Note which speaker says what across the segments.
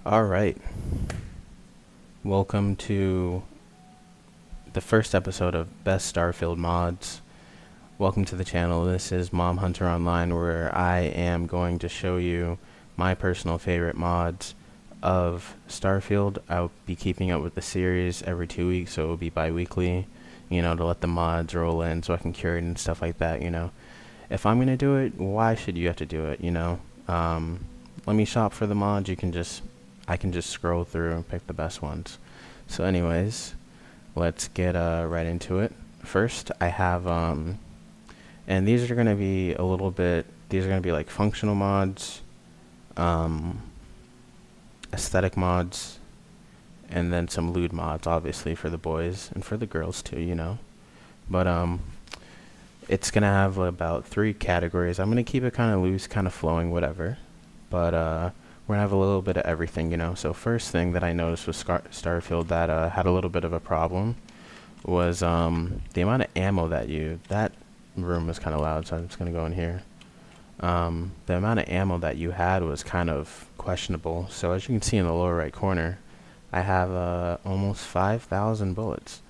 Speaker 1: Alright, welcome to the first episode of Best Starfield Mods. Welcome to the channel. This is Mom Hunter Online, where I am going to show you my personal favorite mods of Starfield. I'll be keeping up with the series every 2 weeks, so it will be bi-weekly, to let the mods roll in so I can curate and stuff like that, If I'm going to do it, why should you have to do it, Let me shop for the mods. I can just scroll through and pick the best ones. So anyways, let's get right into it. First, I have and these are going to be these are going to be like functional mods, aesthetic mods, and then some lewd mods, obviously, for the boys and for the girls too, But it's going to have about 3 categories. I'm going to keep it kind of loose, kind of flowing, whatever. But we're going to have a little bit of everything, So first thing that I noticed with Starfield that had a little bit of a problem was the amount of ammo that room was kind of loud, so I'm just going to go in here. The amount of ammo that you had was kind of questionable. So as you can see in the lower right corner, I have almost 5,000 bullets.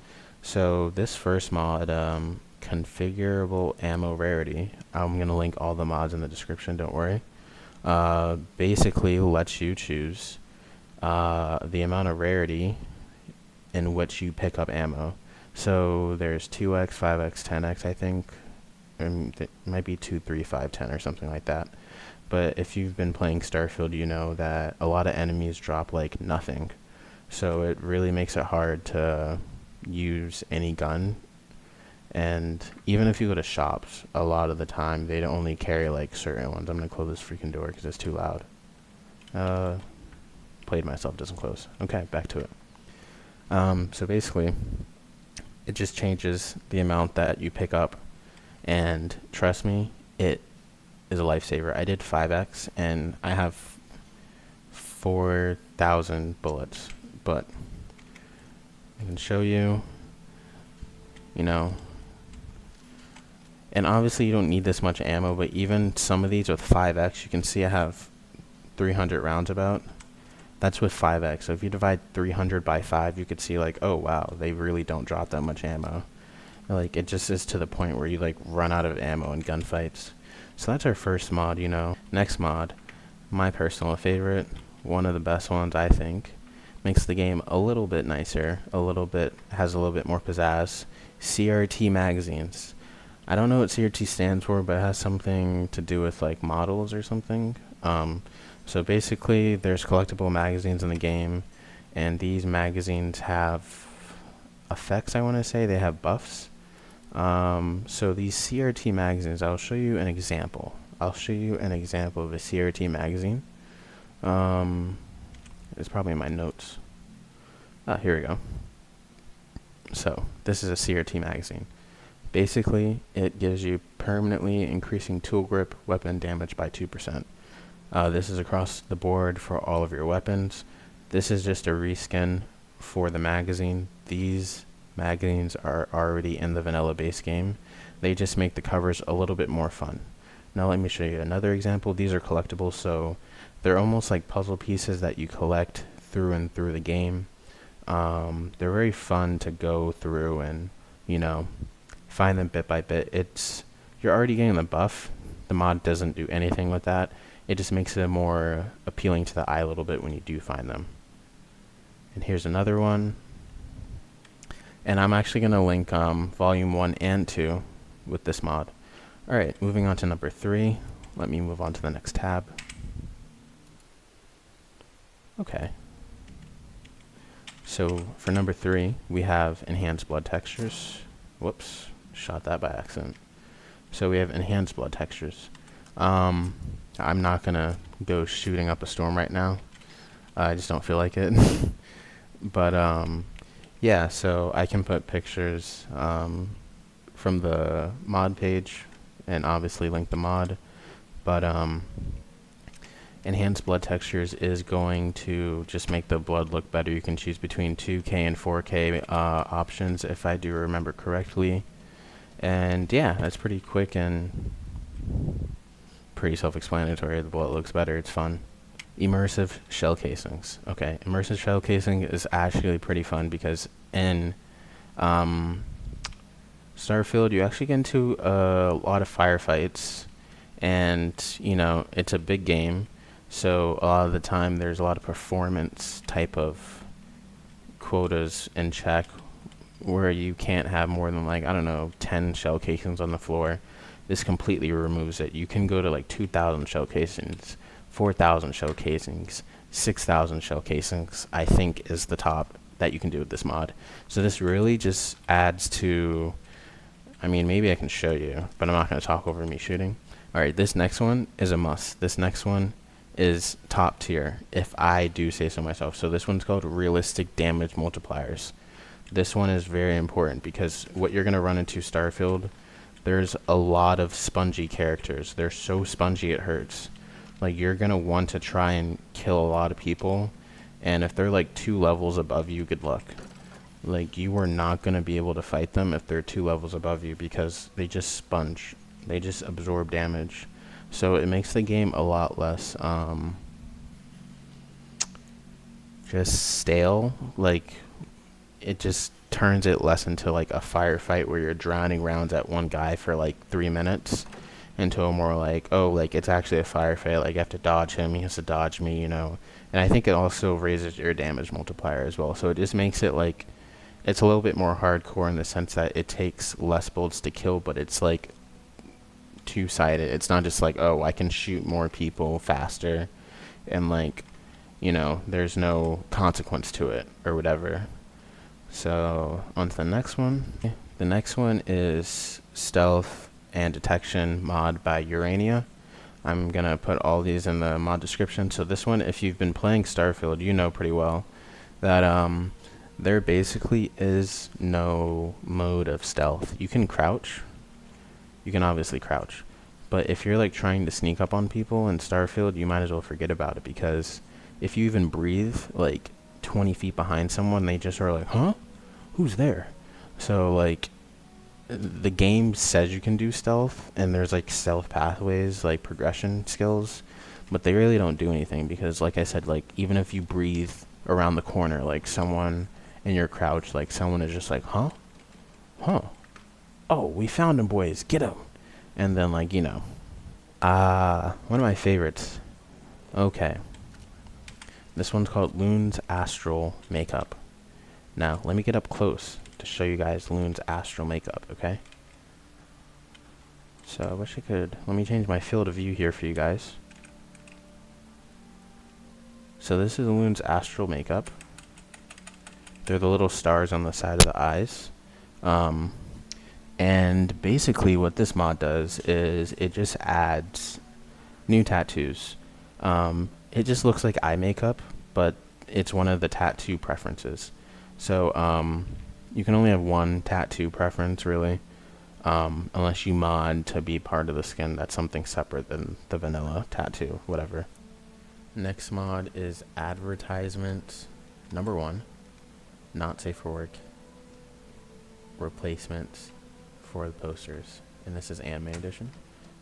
Speaker 1: So this first mod, configurable ammo rarity, I'm going to link all the mods in the description, don't worry. Basically lets you choose the amount of rarity in which you pick up ammo. So there's 2x, 5x, 10x, I think, and it might be 2, 3, 5, 10 or something like that. But if you've been playing Starfield, you know that a lot of enemies drop like nothing. So it really makes it hard to use any gun. And even if you go to shops, a lot of the time they don't only carry like certain ones. I'm gonna close this freaking door because it's too loud. Played myself, doesn't close. Okay, back to it. So basically, it just changes the amount that you pick up, and trust me, it is a lifesaver. I did 5x, and I have 4,000 bullets, but I can show you, and obviously you don't need this much ammo, but even some of these with 5x, you can see I have 300 rounds about. That's with 5x. So if you divide 300 by 5, you could see like, oh wow, they really don't drop that much ammo. Like, it just is to the point where you like run out of ammo in gunfights. So that's our first mod, Next mod, my personal favorite, one of the best ones I think, makes the game a little bit nicer, has a little bit more pizzazz. CRT magazines. I don't know what CRT stands for, but it has something to do with like models or something. So basically, there's collectible magazines in the game, and these magazines have effects, I want to say. They have buffs. So these CRT magazines, I'll show you an example. I'll show you an example of a CRT magazine. It's probably in my notes. Here we go. So this is a CRT magazine. Basically, it gives you permanently increasing tool grip, weapon damage by 2%. This is across the board for all of your weapons. This is just a reskin for the magazine. These magazines are already in the vanilla base game. They just make the covers a little bit more fun. Now let me show you another example. These are collectibles, so they're almost like puzzle pieces that you collect through and through the game. They're very fun to go through and, find them bit by bit. You're already getting the buff. The mod doesn't do anything with that. It just makes it more appealing to the eye a little bit when you do find them. And here's another one. And I'm actually going to link volume 1 and 2 with this mod. Alright, moving on to number 3. Let me move on to the next tab. Okay. So for number 3, we have enhanced blood textures. Whoops, shot that by accident. So we have enhanced blood textures. I'm not gonna go shooting up a storm right now. I just don't feel like it. But yeah, so I can put pictures from the mod page and obviously link the mod. But enhanced blood textures is going to just make the blood look better. You can choose between 2K and 4K options, if I do remember correctly. And yeah, that's pretty quick and pretty self-explanatory. The bullet looks better. It's fun. Immersive shell casings. Okay, immersive shell casing is actually pretty fun because in um, Starfield you actually get into a lot of firefights, and it's a big game, so a lot of the time there's a lot of performance type of quotas in check where you can't have more than, like, I don't know, 10 shell casings on the floor. This completely removes it. You can go to like 2,000 shell casings, 4,000 shell casings, 6,000 shell casings, I think is the top that you can do with this mod. So this really just adds to, I mean, maybe I can show you, but I'm not going to talk over me shooting. Alright, this next one is a must. This next one is top tier, if I do say so myself. So this one's called realistic damage multipliers. This one is very important because what you're going to run into Starfield, there's a lot of spongy characters. They're so spongy it hurts. Like, you're going to want to try and kill a lot of people, and if they're like 2 levels above you, good luck. Like, you are not going to be able to fight them if they're 2 levels above you because they just sponge. They just absorb damage. So it makes the game a lot less just stale. Like, it just turns it less into like a firefight where you're drowning rounds at one guy for like 3 minutes, into a more like, oh, like, it's actually a firefight. Like, I have to dodge him, he has to dodge me, And I think it also raises your damage multiplier as well. So it just makes it like, it's a little bit more hardcore in the sense that it takes less bullets to kill, but it's like two-sided. It's not just like, oh, I can shoot more people faster and like, there's no consequence to it or whatever. So on to the next one. The next one is stealth and detection mod by Urania. I'm gonna put all these in the mod description. So this one, if you've been playing Starfield, you know pretty well that there basically is no mode of stealth. You can crouch. You can obviously crouch. But if you're like trying to sneak up on people in Starfield, you might as well forget about it, because if you even breathe like 20 feet behind someone, they just are like, huh? Who's there? So like, the game says you can do stealth, and there's like stealth pathways, like progression skills, but they really don't do anything because, like I said, like, even if you breathe around the corner, like someone and you're crouched, like someone is just like, huh? Oh, we found him, boys, get him. And then, like, one of my favorites. Okay. This one's called Loon's Astral Makeup. Now, let me get up close to show you guys Loon's Astral Makeup, okay? So, I wish I could... Let me change my field of view here for you guys. So, this is Loon's Astral Makeup. They're the little stars on the side of the eyes. And basically what this mod does is it just adds new tattoos. It just looks like eye makeup, but it's one of the tattoo preferences. So you can only have one tattoo preference, really, unless you mod to be part of the skin. That's something separate than the vanilla tattoo, whatever. Next mod is advertisement number 1, not safe for work, replacements for the posters, and this is anime edition.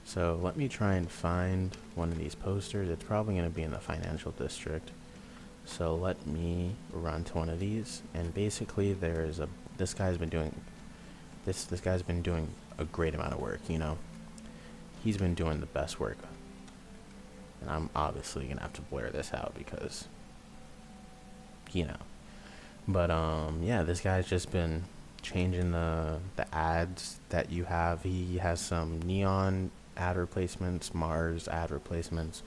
Speaker 1: So let me try and find one of these posters. It's probably going to be in the financial district. So let me run to one of these, and basically this guy's been doing a great amount of work. He's been doing the best work, and I'm obviously gonna have to blur this out because but yeah, this guy's just been changing the ads that you have. He has some neon ad replacements, Mars ad replacements,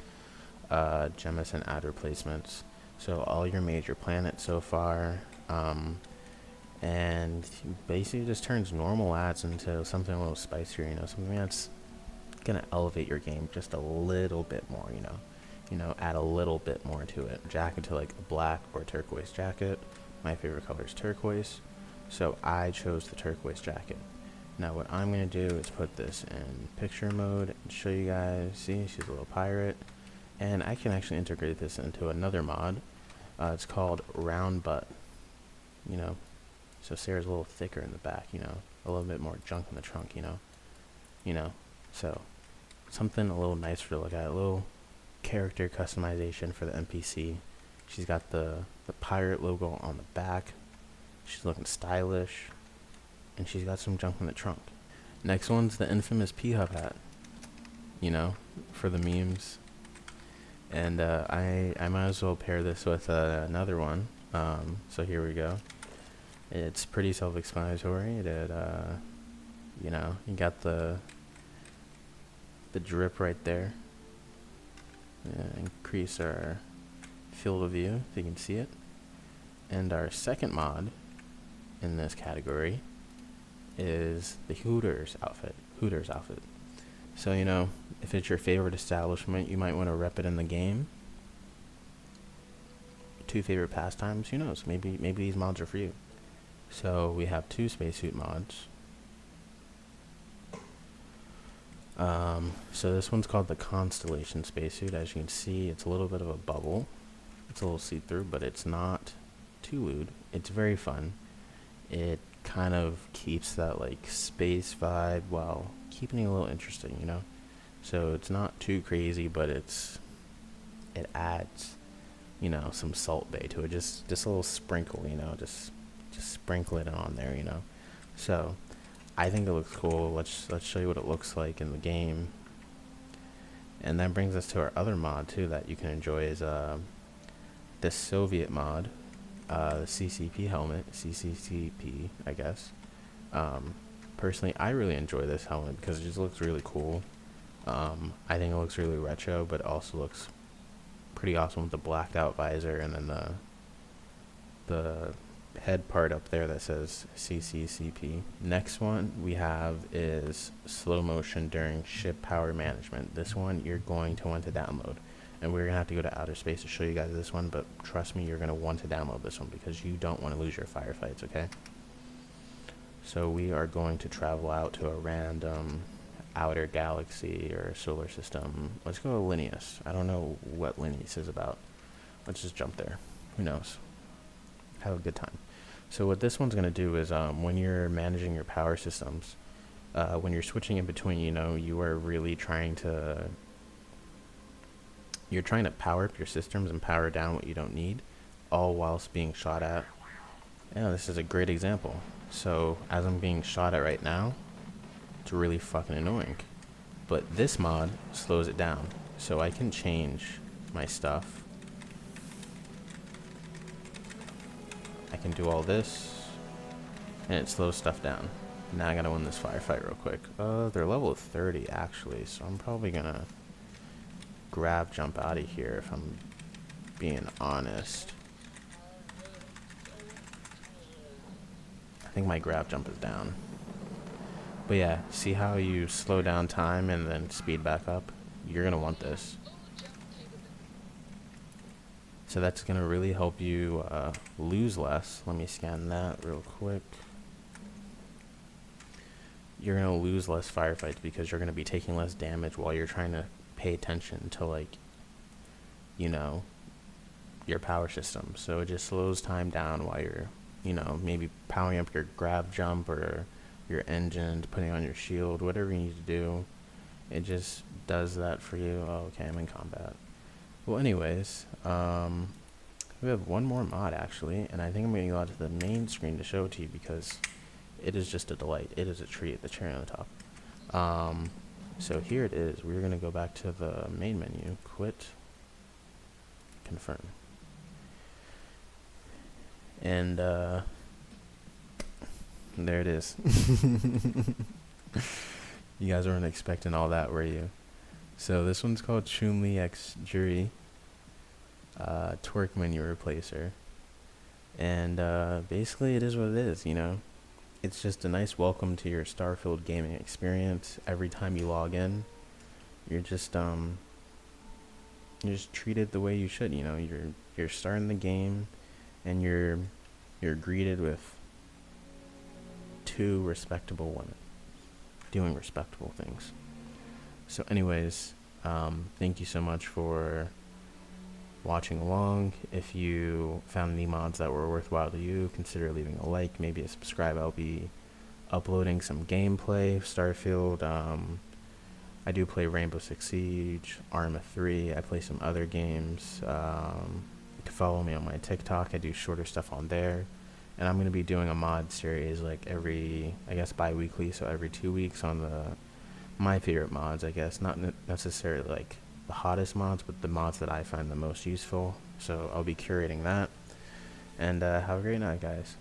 Speaker 1: Jemison ad replacements. So all your major planets so far, and he basically just turns normal ads into something a little spicier. Something that's gonna elevate your game just a little bit more. Add a little bit more to it. Jacket to like a black or turquoise jacket. My favorite color is turquoise. So I chose the turquoise jacket. Now what I'm going to do is put this in picture mode and show you guys. See, she's a little pirate. And I can actually integrate this into another mod. It's called round butt. So Sarah's a little thicker in the back, a little bit more junk in the trunk, So something a little nicer to look at, a little character customization for the NPC. She's got the pirate logo on the back. She's looking stylish. And she's got some junk in the trunk. Next one's the infamous P-Hub hat. You know, for the memes. And I might as well pair this with another one. So here we go. It's pretty self-explanatory. You know, you got the drip right there. Increase our field of view if you can see it. And our second mod in this category is the Hooters outfit. So, you know, if it's your favorite establishment, you might want to rep it in the game. 2 favorite pastimes, who knows? Maybe these mods are for you. So we have 2 spacesuit mods. So this one's called the Constellation spacesuit. As you can see, it's a little bit of a bubble. It's a little see-through, but it's not too lewd. It's very fun. It kind of keeps that like space vibe while keeping it a little interesting, you know. So it's not too crazy, but it adds, you know, some salt bay to it. Just a little sprinkle, you know. Just sprinkle it on there, you know. So I think it looks cool. Let's show you what it looks like in the game. And that brings us to our other mod too that you can enjoy is this Soviet mod, the CCP helmet, CCCP, I guess. Personally, I really enjoy this helmet because it just looks really cool. I think it looks really retro, but also looks pretty awesome with the blacked out visor and then the head part up there that says CCCP. Next one we have is slow motion during ship power management. This one you're going to want to download, and we're gonna have to go to outer space to show you guys this one, but trust me, you're gonna want to download this one because you don't want to lose your firefights, okay? So we are going to travel out to a random outer galaxy or solar system. Let's go to Linnaeus. I don't know what Linnaeus is about. Let's just jump there. Who knows? Have a good time. So what this one's going to do is when you're managing your power systems, when you're switching in between, you know, you are really trying to power up your systems and power down what you don't need, all whilst being shot at. Yeah, this is a great example. So as I'm being shot at right now, it's really fucking annoying. But this mod slows it down, so I can change my stuff. I can do all this, and it slows stuff down. Now I gotta win this firefight real quick. They're level 30 actually, so I'm probably gonna grab jump out of here if I'm being honest. I think my grab jump is down. But yeah, see how you slow down time and then speed back up? You're gonna want this. So that's gonna really help you lose less. Let me scan that real quick. You're gonna lose less firefights because you're gonna be taking less damage while you're trying to pay attention to, like, you know, your power system. So it just slows time down while you're, you know, maybe powering up your grab jump or your engine, putting on your shield, whatever you need to do. It just does that for you. Oh, okay, I'm in combat. Well, anyways, we have one more mod actually, and I think I'm going to go out to the main screen to show it to you because it is just a delight. It is a treat, the cherry on the top. So here it is. We're going to go back to the main menu, quit, confirm. And there it is. You guys weren't expecting all that, were you? So this one's called Chun-Li X Jury twerk menu replacer. And basically it is what it is, you know. It's just a nice welcome to your Starfield gaming experience. Every time you log in, you're just treated the way you should, you know. You're starting the game and you're greeted with 2 respectable women doing respectable things. So anyways, thank you so much for watching along. If you found any mods that were worthwhile to you, consider leaving a like, maybe a subscribe. I'll be uploading some gameplay, Starfield. I do play Rainbow Six Siege, Arma 3. I play some other games. You can follow me on my TikTok. I do shorter stuff on there. And I'm going to be doing a mod series like every, I guess, bi-weekly, so every 2 weeks on my favorite mods, I guess. Not necessarily like the hottest mods, but the mods that I find the most useful. So I'll be curating that. And have a great night, guys.